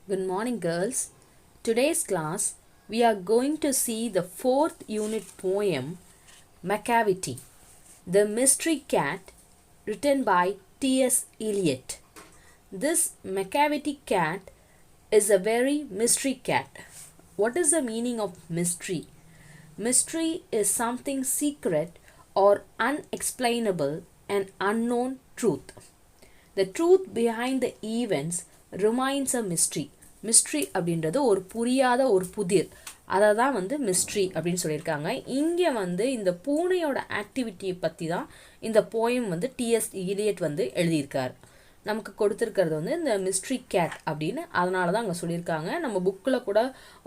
Good morning, girls. Today's class, we are going to see the fourth unit poem, Macavity, The Mystery Cat, written by T.S. Eliot. This Macavity cat is a very mystery cat. What is the meaning of mystery? Mystery is something secret or unexplainable and unknown truth. The truth behind the events remains a mystery. Mystery அப்படின்றது ஒரு புரியாத ஒரு புதிர், அதை தான் mystery அப்படின்னு சொல்லியிருக்காங்க. இங்கே இந்த பூனையோட ஆக்டிவிட்டியை பற்றி தான் இந்த போயம் டிஎஸ் இலியட் எழுதியிருக்கார். நமக்கு கொடுத்துருக்கிறது இந்த மிஸ்ட்ரி கேட் அப்படின்னு, அதனால தான் அங்கே சொல்லியிருக்காங்க. நம்ம புக்கில் கூட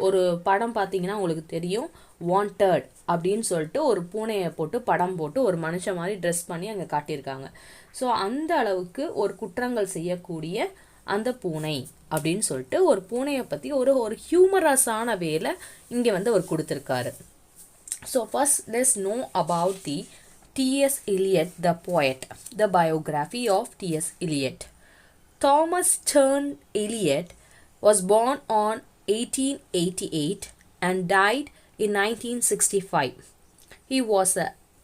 ஒரு படம் பார்த்தீங்கன்னா உங்களுக்கு தெரியும், வாண்டட் அப்படின்னு சொல்லிட்டு ஒரு பூனையை போட்டு படம் போட்டு ஒரு மனுஷன் மாதிரி ட்ரெஸ் பண்ணி அங்கே காட்டியிருக்காங்க. ஸோ அந்த அளவுக்கு ஒரு குற்றங்கள் செய்யக்கூடிய அந்த பூனை அப்படின்னு சொல்லிட்டு ஒரு பூனையை பற்றி ஒரு ஹியூமரஸான வேலை இங்கே அவர் கொடுத்துருக்காரு. So first let's know about the T.S. Eliot, the poet, the biography of T.S. Eliot. Thomas Sterne Eliot was born on 1888 and died in 1965. He was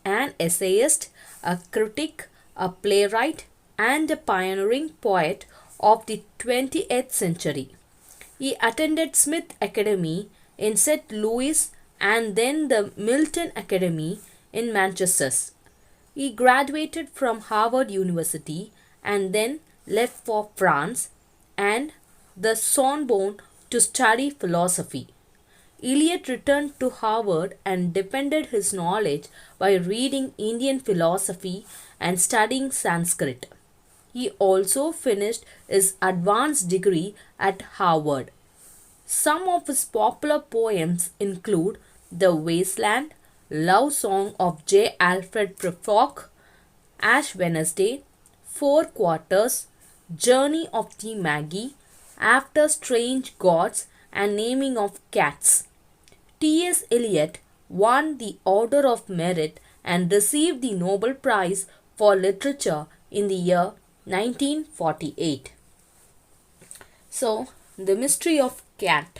an essayist, a critic, a playwright, and a pioneering poet of the 20th century. He attended Smith Academy in St. Louis and then the Milton Academy in Manchester. He graduated from Harvard University and then left for France and the Sorbonne to study philosophy. Eliot returned to Harvard and deepened his knowledge by reading Indian philosophy and studying Sanskrit. He also finished his advanced degree at Harvard. Some of his popular poems include The Wasteland, Love Song of J. Alfred Prufrock, Ash Wednesday, Four Quarters, Journey of the Maggie, After Strange Gods, and Naming of Cats. T.S. Eliot won the Order of Merit and received the Nobel Prize for Literature in the year 1948. So, the mystery of cat.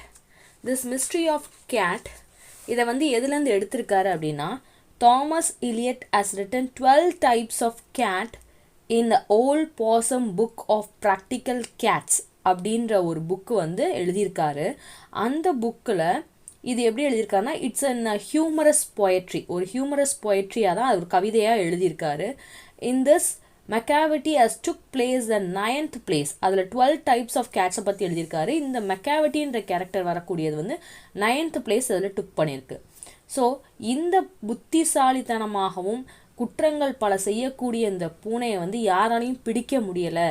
This mystery of cat, இதை எதுலேருந்து எடுத்திருக்காரு அப்படின்னா, Thomas Eliot has written 12 types of cat in the Old Possum Book of Practical Cats அப்படின்ற ஒரு book எழுதியிருக்காரு. அந்த புக்கில் இது எப்படி எழுதியிருக்காருன்னா, இட்ஸ் அன் ஹியூமரஸ் பொயட்ரி, ஒரு ஹியூமரஸ் பொயட்ரியாக தான் ஒரு கவிதையாக எழுதியிருக்காரு. In this Macavity has took place the 9th place. அதில் 12 types of cats பற்றி எழுதியிருக்காரு. இந்த மெக்காவிட்டின்ற கேரக்டர் வரக்கூடியது 9th place அதில் டுக் பண்ணியிருக்கு. ஸோ இந்த புத்திசாலித்தனமாகவும் குற்றங்கள் பல செய்யக்கூடிய இந்த பூனையை யாராலையும் பிடிக்க முடியலை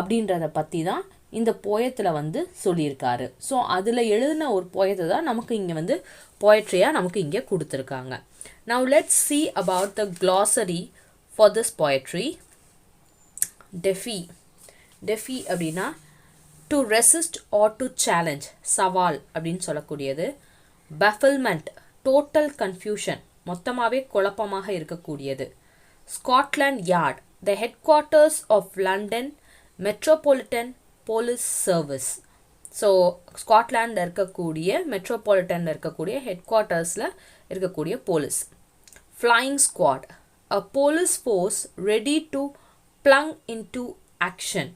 அப்படின்றத பற்றி தான் இந்த போயத்தில் சொல்லியிருக்காரு. ஸோ அதில் எழுதின ஒரு போயத்தை தான் நமக்கு இங்கே போயட்ரியாக நமக்கு இங்கே கொடுத்துருக்காங்க. Now let's see about the glossary for this poetry. Defy அப்படின்னா to resist or to challenge, சவால் அப்படின்னு சொல்லக்கூடியது. பஃபில்மெண்ட், டோட்டல் கன்ஃபியூஷன், மொத்தமாகவே குழப்பமாக இருக்கக்கூடியது. Scotland Yard, the headquarters of London metropolitan police service. So ஸ்காட்லாண்டில் இருக்கக்கூடிய மெட்ரோபாலிட்டனில் இருக்கக்கூடிய ஹெட் குவார்ட்டர்ஸில் இருக்கக்கூடிய police. Flying squad, a police force ready to plung into action,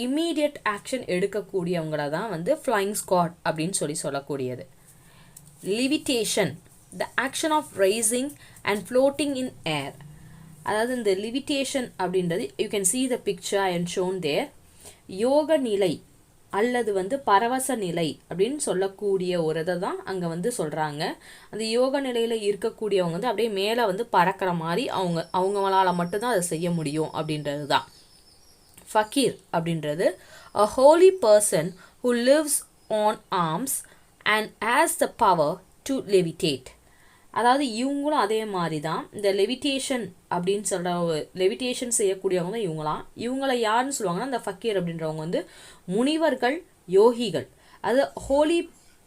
immediate action எடுக்கக்கூடியவங்கள தான் flying squad அப்படின்னு சொல்லக்கூடியது. Levitation, the action of raising and floating in air. அதாவது இந்த levitation அப்படின்றது, you can see the picture I am shown there. யோக நிலை அல்லது பரவச நிலை அப்படின்னு சொல்லக்கூடிய ஒரு இதை தான் அங்கே சொல்கிறாங்க. அந்த யோக நிலையில் இருக்கக்கூடியவங்க அப்படியே மேலே பறக்கிற மாதிரி அவங்களால மட்டும்தான் அதை செய்ய முடியும் அப்படின்றது தான். ஃபக்கீர் அப்படின்றது a holy person who lives on arms and has the power to levitate. அதாவது இவங்களும் அதே மாதிரி தான் இந்த லெவிட்டேஷன் அப்படின்னு சொல்கிற லெவிட்டேஷன் செய்யக்கூடியவங்க தான் இவங்கள யாருன்னு சொல்லுவாங்கன்னா, இந்த ஃபக்கீர் அப்படின்றவங்க முனிவர்கள், யோகிகள், அது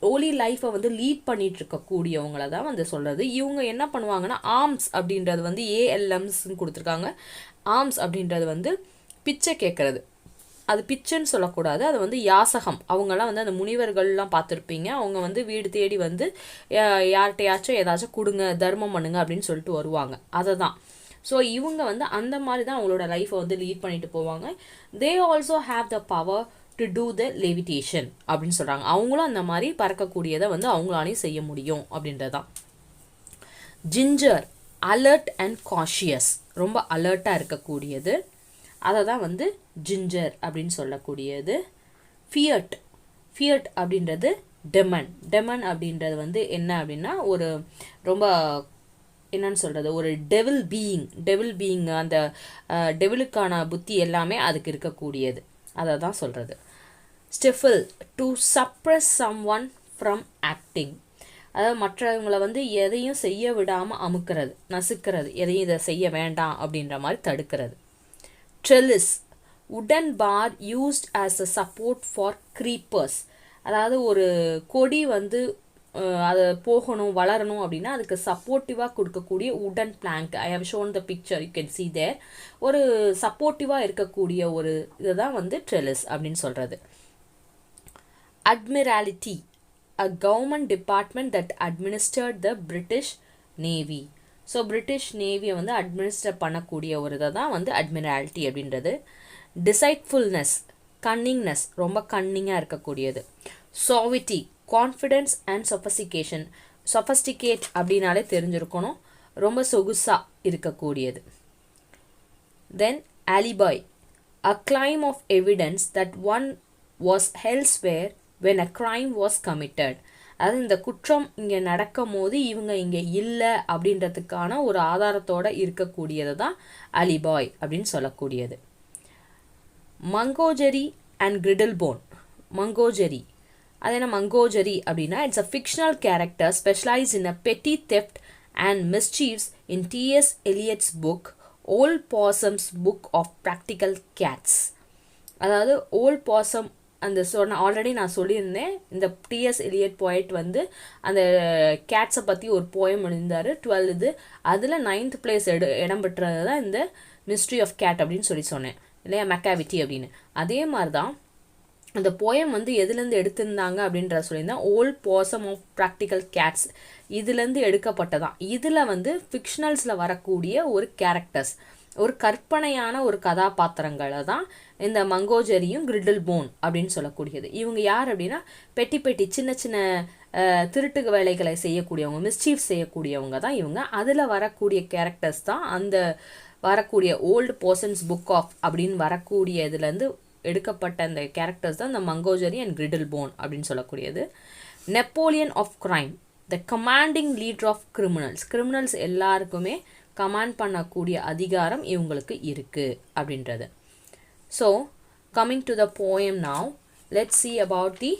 ஹோலி லைஃப்பை லீட் பண்ணிட்டு இருக்கக்கூடியவங்கள தான் சொல்கிறது. இவங்க என்ன பண்ணுவாங்கன்னா, ஆர்ம்ஸ் அப்படின்றது ஏஎல்எம்ஸ்ன்னு கொடுத்துருக்காங்க. ஆர்ம்ஸ் அப்படின்றது பிச்சை கேட்குறது, அது பிச்சுன்னு சொல்லக்கூடாது, அது வந்து யாசகம். அவங்கெல்லாம் வந்து அந்த முனிவர்கள்லாம் பார்த்துருப்பீங்க, அவங்க வந்து வீடு தேடி வந்து யார்கிட்டையாச்சும் ஏதாச்சும் கொடுங்க, தர்மம் பண்ணுங்க அப்படின்னு சொல்லிட்டு வருவாங்க. அதை தான். ஸோ இவங்க வந்து அந்த மாதிரி தான் அவங்களோட லைஃப்பை வந்து லீட் பண்ணிட்டு போவாங்க. They also have the power to do the levitation அப்படின்னு சொல்கிறாங்க. அவங்களும் அந்த மாதிரி பறக்கக்கூடியதை வந்து அவங்களாலையும் செய்ய முடியும் அப்படின்றதான். ஜிஞ்சர், அலர்ட் அண்ட் காஷியஸ், ரொம்ப அலர்ட்டாக இருக்கக்கூடியது, அதை தான் வந்து ஜிஞ்சர் அப்படின்னு சொல்லக்கூடியது. ஃபியட், ஃபியட் அப்படின்றது டெமன். டெமன் அப்படின்றது வந்து என்ன அப்படின்னா ஒரு ரொம்ப என்னன்னு சொல்கிறது, ஒரு டெவில் பீயிங், அந்த டெவிலுக்கான புத்தி எல்லாமே அதுக்கு இருக்கக்கூடியது, அதை தான் சொல்கிறது. Stifle, to suppress someone from acting, அதாவது மற்றவங்களை வந்து எதையும் செய்ய விடாமல் அமுக்கிறது, நசுக்கிறது, எதையும் இதை செய்ய வேண்டாம் அப்படின்ற மாதிரி தடுக்கிறது. Trellis, wooden bar used as a support for creepers, அதாவது ஒரு கொடி வந்து அது போகணும் வளரணும் அப்படின்னா அதுக்கு சப்போர்ட்டிவாக கொடுக்கக்கூடிய உடன் blank. I have shown the picture, you can see there. ஒரு சப்போர்ட்டிவாக இருக்கக்கூடிய ஒரு இதை தான் வந்து ட்ரெல்லிஸ் அப்படின்னு சொல்கிறது. Admiralty, a government department that administered the British Navy. So British நேவியை வந்து அட்மினிஸ்டர் பண்ணக்கூடிய ஒரு இதை தான் வந்து அட்மிராலிட்டி அப்படின்றது. டிசைட்ஃபுல்னஸ், கன்னிங்னஸ், ரொம்ப கன்னிங்காக இருக்கக்கூடியது. சாவிட்டி, கான்ஃபிடென்ஸ் அண்ட் சொஃபஸ்டிகேஷன், சொஃபஸ்டிகேட் அப்படின்னாலே தெரிஞ்சிருக்கணும், ரொம்ப சொகுசாக இருக்கக்கூடியது. தென் alibi, a claim of evidence that one was elsewhere when a crime was committed. அதாவது இந்த குற்றம் இங்கே நடக்கும் போது இவங்க இங்கே இல்லை அப்படின்றதுக்கான ஒரு ஆதாரத்தோடு இருக்கக்கூடியது தான் அலிபாய் அப்படின்னு சொல்லக்கூடியது. மங்கோஜெரி அண்ட் கிரிடில்போன், மங்கோஜெரி, அது என்ன மங்கோஜெரி அப்படின்னா it's a fictional character specialise in a petty theft and மிஸ்சீவ்ஸ் in TS Eliot's book Old Possum's Book of Practical Cats. அதாவது ஓல்ட் பாசம் அந்த ஆல்ரெடி நான் சொல்லியிருந்தேன், இந்த டிஎஸ் எலியட் போய்ட் வந்து அந்த கேட்ஸை பற்றி ஒரு போயம் எழுந்தார் 12 இது, அதில் 9th பிளேஸ் இடம் பெற்றது தான் இந்த மிஸ்ட்ரி ஆஃப் கேட் அப்படின்னு சொன்னேன் இல்லையா, மெக்காவிட்டி அப்படின்னு. அதே மாதிரி தான் அந்த போயம் வந்து எதுலேருந்து எடுத்திருந்தாங்க அப்படின்ற சொல்லியிருந்தேன், ஓல்ட் பாசம் ஆஃப் ப்ராக்டிக்கல் கேட்ஸ், இதுலேருந்து எடுக்கப்பட்டதான். இதில் வந்து ஃபிக்ஷனல்ஸில் வரக்கூடிய ஒரு கேரக்டர்ஸ், ஒரு கற்பனையான ஒரு கதாபாத்திரங்களை தான் இந்த மங்கோஜெரியும் கிரிடில்போன் அப்படின்னு சொல்லக்கூடியது. இவங்க யார் அப்படின்னா பெட்டி சின்ன சின்ன திருட்டு வேலைகளை செய்யக்கூடியவங்க, மிஸ்சீஃப் செய்யக்கூடியவங்க தான் இவங்க. அதில் வரக்கூடிய கேரக்டர்ஸ் தான் அந்த வரக்கூடிய ஓல்டு பர்சன்ஸ் புக் ஆஃப் அப்படின்னு வரக்கூடிய இதுலேருந்து எடுக்கப்பட்ட அந்த கேரக்டர்ஸ் தான் இந்த மங்கோஜெரி அண்ட் கிரிடில்போன் அப்படின்னு சொல்லக்கூடியது. Napoleon of crime, the commanding leader of criminals, criminals எல்லாருக்குமே கமாண்ட் பண்ணக்கூடிய அதிகாரம் இவங்களுக்கு இருக்குது அப்படின்றது. So coming to the poem now, let's see about the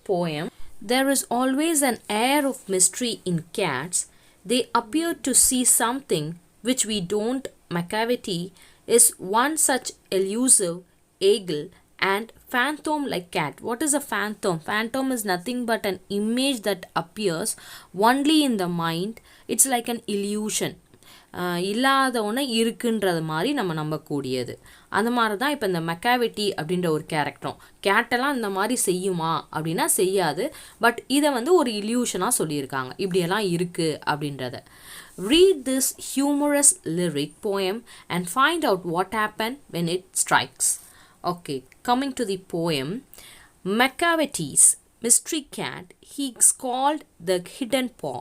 poem. There is always an air of mystery in cats. They appear to see something which we don't. Macavity is one such elusive eagle and phantom-like cat. What is a phantom? Phantom is nothing but an image that appears only in the mind. It's like an illusion. இல்லாத ஒன்று இருக்குன்றது மாதிரி நம்ம நம்பக்கூடியது. அந்த மாதிரி தான் இப்போ இந்த மெக்காவிட்டி அப்படின்ற ஒரு கேரக்டரும். கேட்டெல்லாம் இந்த மாதிரி செய்யுமா அப்படின்னா செய்யாது, பட் இதை வந்து ஒரு இல்யூஷனாக சொல்லியிருக்காங்க, இப்படியெல்லாம் இருக்குது அப்படின்றத. Read this humorous lyric poem and find out what happened when it strikes. Okay, coming to the poem. Macavity's mystery cat, he is called the hidden paw,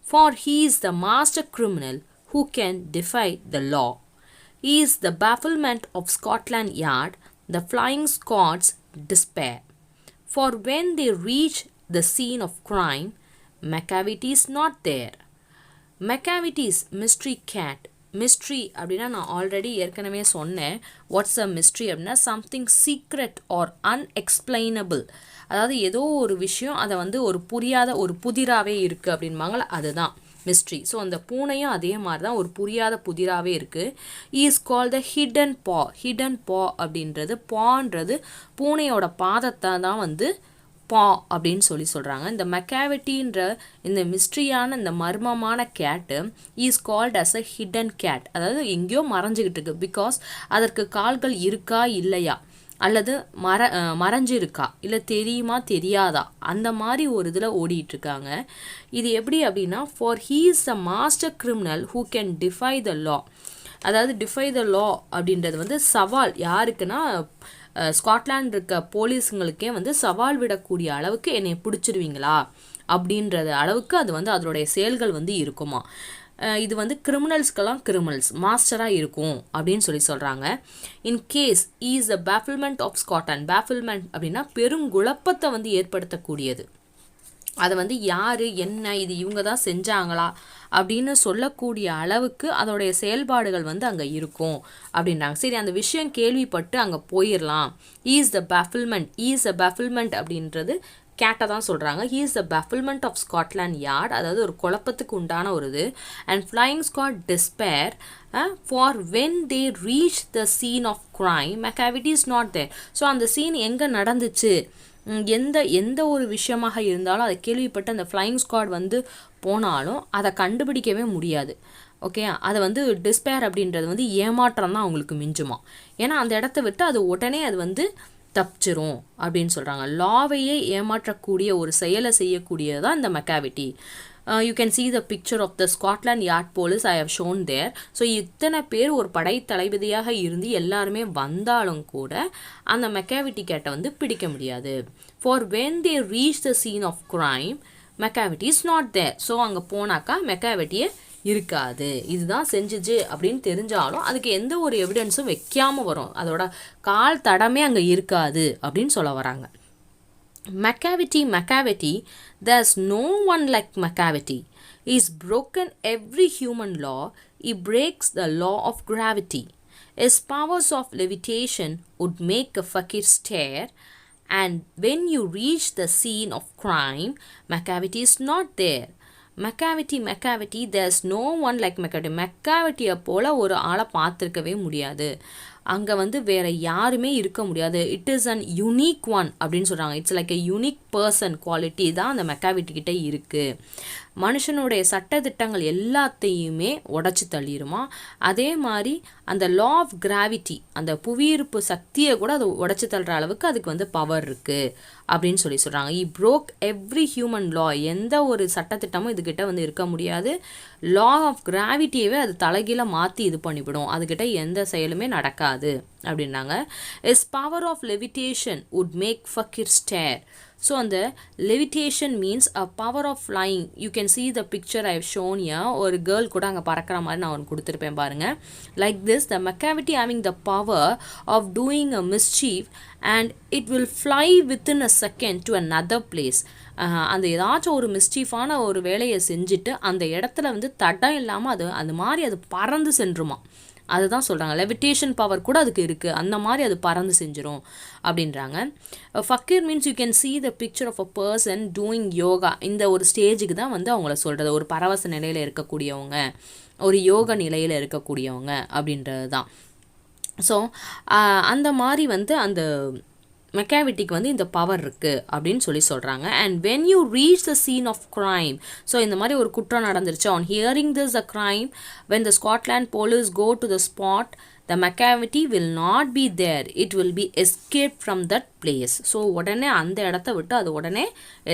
for he is the master criminal who can defy the law. He is the bafflement of Scotland Yard, the Flying Scots' despair. For when they reach the scene of crime, Macavity is not there. Macavity's mystery cat, mystery அப்படின்னா நான் already ஏற்கனவே சொன்னேன். What's a mystery அப்படின்னா something secret R unexplainable, அதாவது ஏதோ ஒரு விஷயம் அதை வந்து ஒரு புரியாத ஒரு புதிராகவே இருக்குது அப்படின்பாங்கள, அதுதான் மிஸ்ட்ரி. ஸோ அந்த பூனையும் அதே மாதிரி தான் ஒரு புரியாத புதிராகவே இருக்குது. இஸ் கால் த ஹிடன் பா. ஹிடன் பா அப்படின்றது, பான்றது பூனையோட பாதத்தை தான் வந்து பா அப்படின்னு சொல்கிறாங்க. இந்த மெக்காவிட்டின்ற இந்த மிஸ்ட்ரியான இந்த மர்மமான cat is called as a hidden cat, அதாவது எங்கேயோ மறைஞ்சிக்கிட்டு இருக்கு. பிகாஸ் அதற்கு கால்கள் இருக்கா இல்லையா, அல்லது மறைஞ்சிருக்கா இல்லை தெரியுமா தெரியாதா அந்த மாதிரி ஒரு இதில் ஓடிட்டுருக்காங்க. இது எப்படி அப்படின்னா, for he is a master criminal who can defy the law. அதாவது டிஃபை த லா அப்படின்றது வந்து சவால் யாருக்குன்னா ஸ்காட்லாண்ட் இருக்க போலீஸுங்களுக்கே வந்து சவால் விடக்கூடிய அளவுக்கு என்னை பிடிச்சிருவீங்களா அப்படின்றது அளவுக்கு அது வந்து அதனுடைய செயல்கள் வந்து இருக்குமா. இது வந்து கிரிமினல்ஸ்க்கெல்லாம் கிரிமினல்ஸ் மாஸ்டராக இருக்கும் அப்படின்னு சொல்கிறாங்க. In case is the bafflement of Scotland. Bafflement அப்படின்னா பெருங்குழப்பத்தை வந்து ஏற்படுத்தக்கூடியது. அதை வந்து யார் என்ன இது இவங்க தான் செஞ்சாங்களா அப்படின்னு சொல்லக்கூடிய அளவுக்கு அதோடைய செயல்பாடுகள் வந்து அங்கே இருக்கும் அப்படின்றாங்க. சரி, அந்த விஷயம் கேள்விப்பட்டு அங்கே போயிடலாம். ஈஸ் த பேஃபில்மெண்ட் அப்படின்றது கேட்டை தான் சொல்கிறாங்க. He is the bafflement of Scotland Yard, அதாவது ஒரு குழப்பத்துக்கு உண்டான ஒரு இது. And flying squad despair for when they reach the scene of crime Macavity is not there. So அந்த சீன் எங்கே நடந்துச்சு, எந்த ஒரு விஷயமாக இருந்தாலும் அதை கேள்விப்பட்டு அந்த ஃப்ளையிங் ஸ்குவாட் வந்து போனாலும் அதை கண்டுபிடிக்கவே முடியாது. ஓகே, அதை வந்து டிஸ்பேர் அப்படின்றது வந்து ஏமாற்றம் தான் அவங்களுக்கு மிஞ்சுமா. ஏன்னா அந்த இடத்த விட்டு அது உடனே அது வந்து தப்பிச்சிரும் அப்படின்னு சொல்கிறாங்க. லாவையே ஏமாற்றக்கூடிய ஒரு செயலை செய்யக்கூடியது தான் இந்த Macavity. You can see the picture of the Scotland Yard police I have shown there. So இத்தனை பேர் ஒரு படை தளபதியாக இருந்து எல்லாருமே வந்தாலும் கூட அந்த மெக்காவிட்டி கேட்டை வந்து பிடிக்க முடியாது. For when they reach the scene of crime மெக்காவிட்டி is not there. So அங்கே போனாக்கா மெக்காவிட்டியே இருக்காது. இதுதான் செஞ்சிச்சு அப்படின்னு தெரிஞ்சாலும் அதுக்கு எந்த ஒரு எவிடன்ஸும் வைக்காமல் வரும். அதோட கால் தடமே அங்கே இருக்காது அப்படின்னு சொல்ல வராங்க. Macavity, there's no one like Macavity. He's broken every human law. He breaks the law of gravity. His powers of levitation would make a fakir stare. And when you reach the scene of crime, Macavity is not there. Macavity, there's no one like Macavity. Macavity போல ஒரு ஆளை பார்த்துருக்கவே முடியாது. அங்கே வந்து வேறு யாருமே இருக்க முடியாது. It is an unique one அப்படின்னு சொல்கிறாங்க. It's like a unique person quality தான் அந்த மெக்காவிட்டி கிட்டே இருக்குது. மனுஷனுடைய சட்டத்திட்டங்கள் எல்லாத்தையுமே உடச்சி தள்ளிடுமா. அதே மாதிரி அந்த லா ஆஃப் கிராவிட்டி, அந்த புவியீர்ப்பு சக்தியை கூட அதை உடச்சி தள்ளுற அளவுக்கு அதுக்கு வந்து பவர் இருக்குது அப்படின்னு சொல்கிறாங்க. இ ப்ரோக் எவ்ரி ஹியூமன் லா. எந்த ஒரு சட்டத்திட்டமும் இதுக்கிட்ட வந்து இருக்க முடியாது. லா ஆஃப் கிராவிட்டியவே அது தலைகீழ மாற்றி இது பண்ணிவிடும். அதுக்கிட்ட எந்த செயலுமே நடக்காது அப்படின்னாங்க. His power of levitation would make fakir stare. So அந்த levitation means a power of flying. You can see the picture I have shown here. ஒரு கேர்ள் கூட அங்கே பறக்கிற மாதிரி நான் ஒன்று கொடுத்துருப்பேன் பாருங்கள். Like this the Macavity having the power of doing a mischief and it will fly within a second to another place. அந்த ஏதாச்சும் ஒரு மிஸ்டீஃபான ஒரு வேலையை செஞ்சுட்டு அந்த இடத்துல வந்து தடம் இல்லாமல் அது மாதிரி அது பறந்து சென்றுமா. அதுதான் சொல்கிறாங்க. லெவிட்டேஷன் பவர் கூட அதுக்கு இருக்குது. அந்த மாதிரி அது பறந்து செஞ்சிடும் அப்படின்றாங்க. Fakir means you can see the picture of a person doing yoga. இந்த ஒரு ஸ்டேஜுக்கு தான் வந்து அவங்கள சொல்கிறது. ஒரு பரவச நிலையில் இருக்கக்கூடியவங்க, ஒரு யோக நிலையில் இருக்கக்கூடியவங்க அப்படின்றது தான். ஸோ அந்த மாதிரி வந்து அந்த மெக்காவிட்டிக்கு வந்து இந்த பவர் இருக்குது அப்படின்னு சொல்கிறாங்க. And when you reach the scene of crime. So இந்த மாதிரி ஒரு குற்றம் நடந்துருச்சு. On hearing this a crime when the Scotland police go to the spot the Macavity will not be there. It will be escape from that place. So உடனே அந்த இடத்த விட்டு அது உடனே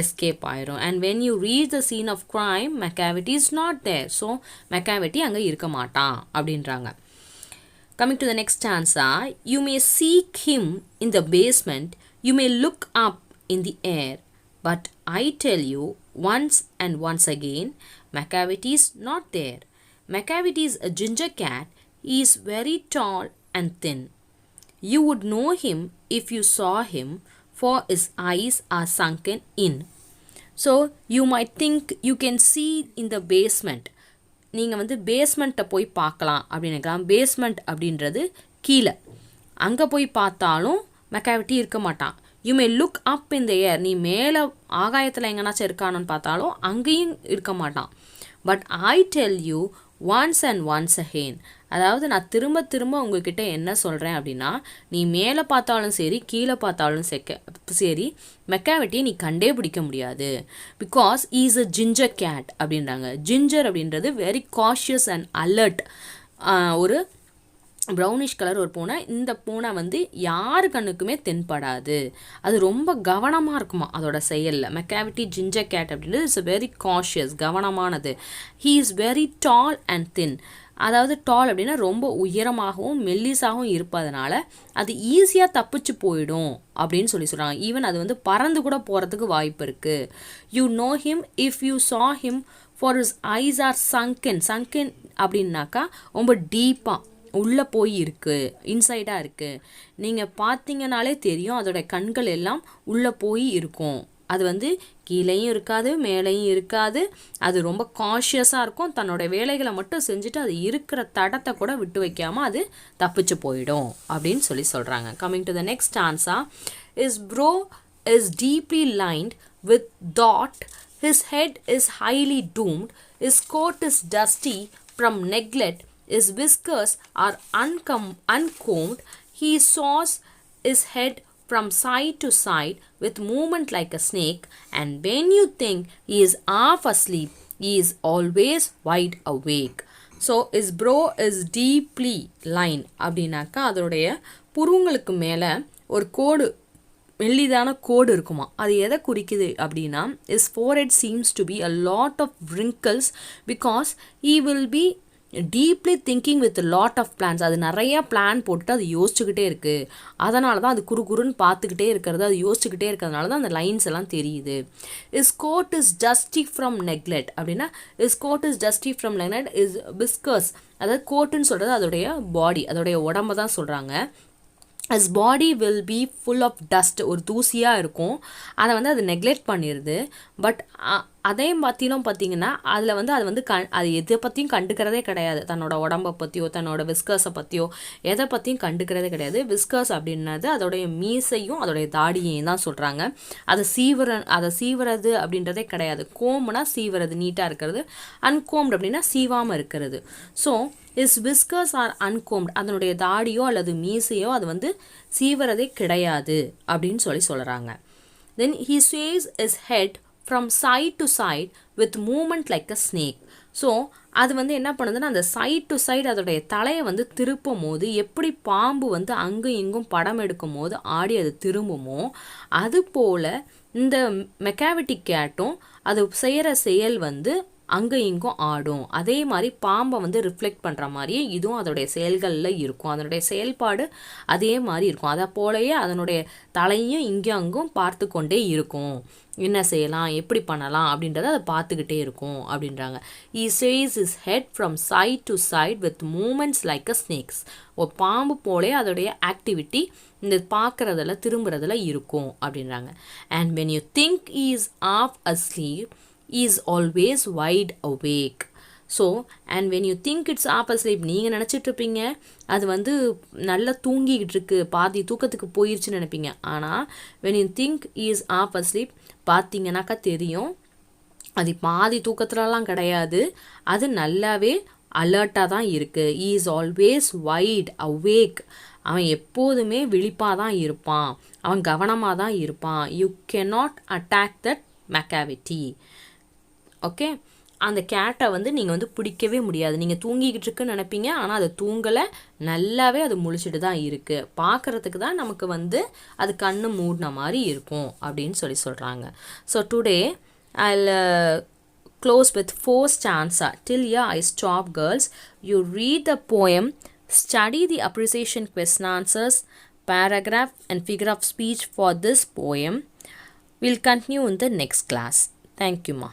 எஸ்கேப் ஆயிரும். And when you reach the scene of crime Macavity is not there. So Macavity அங்கே இருக்க மாட்டான் அப்படின்றாங்க. Coming to the next stanza, you may seek him in the basement, you may look up in the air, but I tell you once and once again, Macavity is not there. Macavity is a ginger cat. He is very tall and thin. You would know him if you saw him, for his eyes are sunken in. So you might think you can see in the basement. நீங்கள் வந்து பேஸ்மெண்ட்டை போய் பார்க்கலாம் அப்படின்னு நினைக்கலாம். Basement அப்படின்றது கீழே. அங்கே போய் பார்த்தாலும் மெக்காவிட்டி இருக்க மாட்டான். யூ மே லுக் அப் இன் த ஏர். நீ மேலே ஆகாயத்தில் எங்கேனாச்சும் இருக்கானு பார்த்தாலும் அங்கேயும் இருக்க மாட்டான். But I tell you once and once again. அதாவது நான் திரும்ப திரும்ப உங்ககிட்ட என்ன சொல்கிறேன் அப்படின்னா, நீ மேலே பார்த்தாலும் சரி கீழே பார்த்தாலும் சரி மெக்காவிட்டியை நீ கண்டே பிடிக்க முடியாது. Because is a ginger cat அப்படின்றாங்க. ஜிஞ்சர் அப்படின்றது வெரி காஷியஸ் அண்ட் அலர்ட். ஒரு ப்ரௌனிஷ் கலர் ஒரு பூனை. இந்த பூனை வந்து யார் கண்ணுக்குமே தென்படாது. அது ரொம்ப கவனமாக இருக்குமா அதோட செயலில். மெக்காவிட்டி ஜிஞ்சர் கேட் அப்படின்றது இட்ஸ் வெரி காஷியஸ், கவனமானது. He is very tall and thin. அதாவது டால் அப்படின்னா ரொம்ப உயரமாகவும் மெல்லிசாகவும் இருப்பதனால அது ஈஸியாக தப்பிச்சு போயிடும் அப்படின்னு சொல்கிறாங்க. ஈவன் அது வந்து பறந்து கூட போகிறதுக்கு வாய்ப்பு இருக்குது. You know him if you saw him for his eyes are sunken. Sunken அப்படின்னாக்கா ரொம்ப டீப்பாக உள்ளே போய் இருக்குது, இன்சைடாக இருக்குது. நீங்கள் பார்த்தீங்கனாலே தெரியும் அதோட கண்கள் எல்லாம் உள்ளே போய் இருக்கும். அது வந்து கீழேயும் இருக்காது மேலேயும் இருக்காது. அது ரொம்ப காஷியஸாக இருக்கும். தன்னோட வேலைகளை மட்டும் செஞ்சுட்டு அது இருக்கிற தடத்தை கூட விட்டு வைக்காமல் அது தப்பிச்சு போயிடும் அப்படின்னு சொல்கிறாங்க. Coming to the next answer. His brow is deeply lined with thought. His head is highly domed. His coat is dusty from neglect. His whiskers are uncombed. He saws his head from side to side with movement like a snake. And when you think he is half asleep, he is always wide awake. So his brow is deeply lined. அப்படின்னாக்கா அதோடைய புருவங்களுக்கு மேலே ஒரு கோடு, மெல்லிதான கோடு இருக்குமா. அது எதை குறிக்குது அப்படின்னா his forehead seems to be a lot of wrinkles because he will be deeply thinking with lot of plans. அது நிறையா பிளான் போட்டுட்டு அது யோசிச்சுக்கிட்டே இருக்குது. அதனால தான் அது குறுன்னு பார்த்துக்கிட்டே இருக்கிறது, அது யோசிச்சுக்கிட்டே இருக்கிறதுனால தான் அந்த லைன்ஸ் எல்லாம் தெரியுது. His coat is dusty from neglect அப்படின்னா his coat is dusty from neglect. His whiskers, அதாவது கோட்டுன்னு சொல்கிறது அதோடைய பாடி, அதோடைய உடம்ப தான் சொல்கிறாங்க. his body will be full of dust. ஒரு தூசியாக இருக்கும். அதை வந்து அது நெக்லெக்ட் பண்ணிடுது. பட் அதே பார்த்தீங்கன்னா அதில் வந்து அது வந்து அது எதை பற்றியும் கண்டுக்கிறதே கிடையாது. தன்னோட உடம்பை பற்றியோ தன்னோட விஸ்கர்ஸை பற்றியோ எதை பற்றியும் கண்டுக்கிறதே கிடையாது. விஸ்கர்ஸ் அப்படின்னது அதோடைய மீசையும் அதோடைய தாடியையும் தான் சொல்கிறாங்க. அதை சீவுறது அப்படின்றதே கிடையாது. கோம்னா சீவுறது, நீட்டாக இருக்கிறது. அன்கோம்டு அப்படின்னா சீவாமல் இருக்கிறது. So his whiskers are uncombed. அதனுடைய தாடியோ அல்லது மீசையோ அது வந்து சீவரதே கிடையாது அப்படின்னு சொல்கிறாங்க. Then he sways his head from side to side with moment like a snake. So அது வந்து என்ன பண்ணுதுன்னா அந்த சைட் டு சைடு அதோடைய தலையை வந்து திருப்பும் போது எப்படி பாம்பு வந்து அங்கும் இங்கும் படம் எடுக்கும் போது ஆடி அது திரும்புமோ அது போல் இந்த மெக்காவிட்டி கேட்டும் அது செய்கிற செயல் வந்து அங்கே இங்கும் ஆடும். அதே மாதிரி பாம்பை வந்து ரிஃப்ளெக்ட் பண்ணுற மாதிரியே இதுவும் அதோடைய செயல்களில் இருக்கும். அதனுடைய செயல்பாடு அதே மாதிரி இருக்கும். அதை போலயே அதனுடைய தலையும் இங்கே அங்கும் பார்த்து கொண்டே இருக்கும். என்ன செய்யலாம், எப்படி பண்ணலாம் அப்படின்றத அதை பார்த்துக்கிட்டே இருக்கும் அப்படின்றாங்க. He says his head from side to side with movements like a snakes. ஒரு பாம்பு போலே அதோடைய ஆக்டிவிட்டி இந்த பார்க்குறதுல திரும்புறதுல இருக்கும் அப்படின்றாங்க. And when you think he is half asleep, is always wide awake. So and when you think it's half asleep, நீங்கள் நினச்சிட்ருப்பீங்க அது வந்து நல்லா தூங்கிக்கிட்டு இருக்கு, பாதி தூக்கத்துக்கு போயிடுச்சுன்னு நினைப்பீங்க. ஆனால் when you think is half asleep பார்த்தீங்கன்னாக்கா தெரியும் அது பாதி தூக்கத்துலலாம் கிடையாது. அது நல்லாவே அலர்ட்டாக தான் இருக்குது. Is always wide awake. அவன் எப்போதுமே விழிப்பாக தான் இருப்பான், அவன் கவனமாக தான் இருப்பான். You cannot attack that Macavity. Okay, அந்த கேட்டை வந்து நீங்கள் வந்து பிடிக்கவே முடியாது. நீங்கள் தூங்கிக்கிட்டு இருக்குன்னு நினைப்பீங்க, ஆனால் அது தூங்கலை, நல்லாவே அது முழிச்சிட்டு தான் இருக்குது. பார்க்குறதுக்கு தான் நமக்கு வந்து அது கண்ணு மூடின மாதிரி இருக்கும் அப்படின்னு சொல்கிறாங்க. So today I'll close with 4 stanza. Till here I stop, girls. You read the poem, study the appreciation question answers, paragraph and figure of speech for this poem. We'll continue in the next class. Thank you, ma.